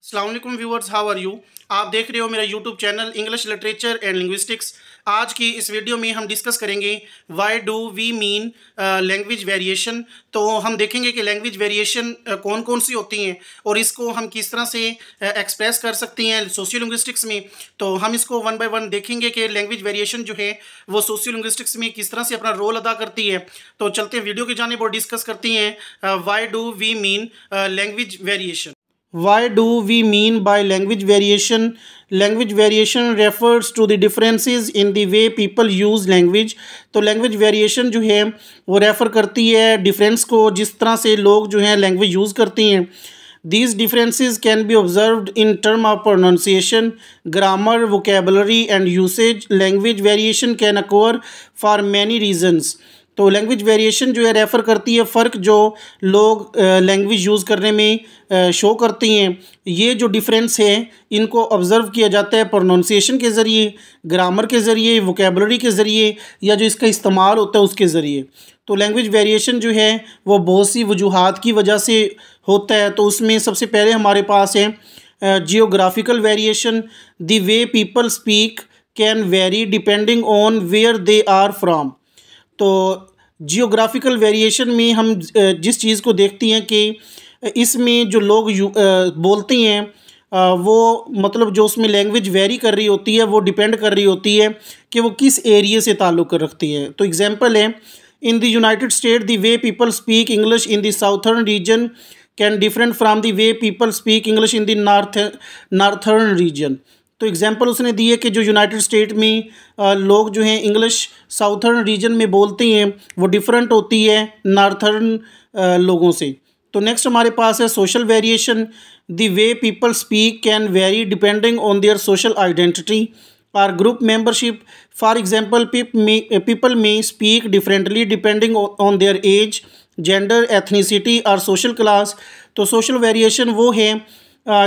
अस्सलाम वालेकुम viewers, how are you. आप देख रहे हो मेरा YouTube channel English literature and linguistics. आज की इस वीडियो में हम डिस्कस करेंगे why do we mean language variation. तो हम देखेंगे कि लैंग्वेज वेरिएशन कौन कौन सी होती हैं और इसको हम किस तरह से एक्सप्रेस कर सकते हैं सोशियो लिंग्विस्टिक्स में। तो हम इसको वन बाय वन देखेंगे कि लैंग्वेज वेरिएशन जो है वो सोशियो लिंग्विस्टिक्स में किस तरह से अपना रोल अदा करती है। तो चलते हैं वीडियो की जानिब और डिस्कस करती हैं why do we mean language variation. Why do we mean by language variation? Language variation refers to the differences in the way people use language. तो language variation जो है वो रेफ़र करती है डिफरेंस को, जिस तरह से लोग जो हैं लैंग्वेज यूज़ करती हैं। These differences can be observed in terms of pronunciation, grammar, vocabulary and usage. Language variation can occur for many reasons. तो लैंग्वेज वेरिएशन जो है रेफ़र करती है फ़र्क जो लोग लैंग्वेज यूज़ करने में शो करती हैं। ये जो डिफरेंस है इनको ऑब्ज़र्व किया जाता है प्रोनाउंसिएशन के ज़रिए, ग्रामर के ज़रिए, वोकेबलरी के ज़रिए, या जो इसका इस्तेमाल होता है उसके ज़रिए। तो लैंग्वेज वेरिएशन जो है वो बहुत सी वजूहात की वजह से होता है। तो उसमें सबसे पहले हमारे पास है geographical variation. The way people speak can vary depending on where they are from. तो जियोग्राफिकल वेरिएशन में हम जिस चीज़ को देखती हैं कि इसमें जो लोग बोलते हैं वो मतलब जो उसमें लैंग्वेज वेरी कर रही होती है वो डिपेंड कर रही होती है कि वो किस एरिया से ताल्लुक़ रखती है। तो एग्जांपल है, in the United State the way people speak English in the southern region can different from the way people speak English in the northern region. तो एग्जांपल उसने दी है कि जो यूनाइटेड स्टेट में लोग जो हैं इंग्लिश साउथर्न रीजन में बोलते हैं वो डिफरेंट होती है नॉर्थर्न लोगों से। तो नेक्स्ट हमारे पास है social variation. The way people speak can vary depending on their social identity और group membership. For example people may speak differently depending on their age, gender, ethnicity और सोशल क्लास। तो social variation वो है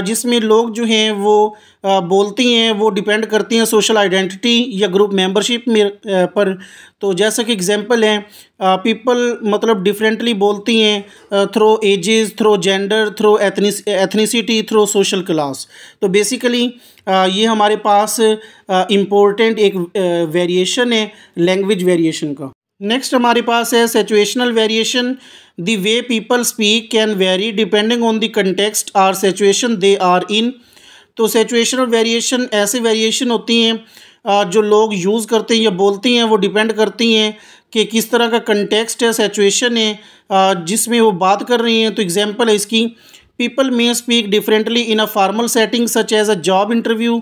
जिसमें लोग जो हैं वो बोलती हैं वो डिपेंड करती हैं सोशल आइडेंटिटी या ग्रुप मेंबरशिप में पर। तो जैसा कि एग्जांपल है, पीपल मतलब डिफरेंटली बोलती हैं through ages, through gender, through ethnicity, through social class. तो बेसिकली ये हमारे पास इम्पोर्टेंट एक वेरिएशन है लैंग्वेज वेरिएशन का। नेक्स्ट हमारे पास है situational variation. The way people speak can vary depending on the context और सिचुएशन दे आर इन। तो सिचुएशनल वेरिएशन ऐसे वेरिएशन होती हैं जो लोग यूज़ करते हैं या बोलती हैं वो डिपेंड करती हैं कि किस तरह का कंटेक्स्ट है, सिचुएशन है जिसमें वो बात कर रही हैं। तो एग्जांपल है इसकी, people may speak differently in a formal setting such as a job interview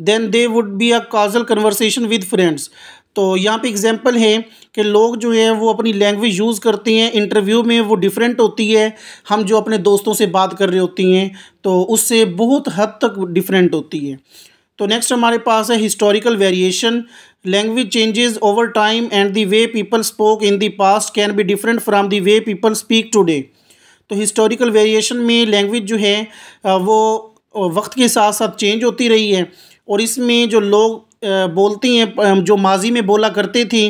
then they would be a casual conversation with friends। तो यहाँ पे एग्जांपल है कि लोग जो है वो अपनी लैंग्वेज यूज़ करते हैं, इंटरव्यू में वो डिफरेंट होती है, हम जो अपने दोस्तों से बात कर रही होती हैं तो उससे बहुत हद तक डिफरेंट होती है। तो नेक्स्ट हमारे पास है historical variation. Language changes over time and the way people spoke in the past can be different from the way people speak today. तो हिस्टोरिकल वेरिएशन में लैंग्वेज जो है वो वक्त के साथ साथ चेंज होती रही है और इसमें जो लोग बोलती हैं जो माजी में बोला करते थे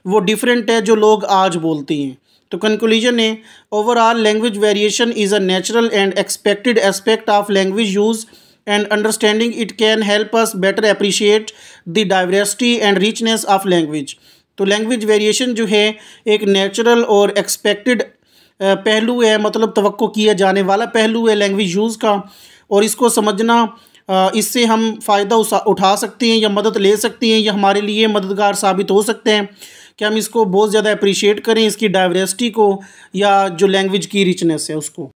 वो डिफरेंट है जो लोग आज बोलती हैं। तो कंक्लूजन है, overall language variation is a natural and expected aspect of language use and understanding it can help us better appreciate the diversity and richness of language. तो लैंग्वेज वेरिएशन जो है एक नेचुरल और एक्सपेक्टेड पहलू है, मतलब तवक्को किया जाने वाला पहलू है लैंग्वेज यूज़ का, और इसको समझना इससे हम फ़ायदा उठा सकते हैं या मदद ले सकते हैं या हमारे लिए मददगार साबित हो सकते हैं कि हम इसको बहुत ज़्यादा अप्रिशिएट करें, इसकी डाइवर्सिटी को या जो लैंग्वेज की रिचनेस है उसको।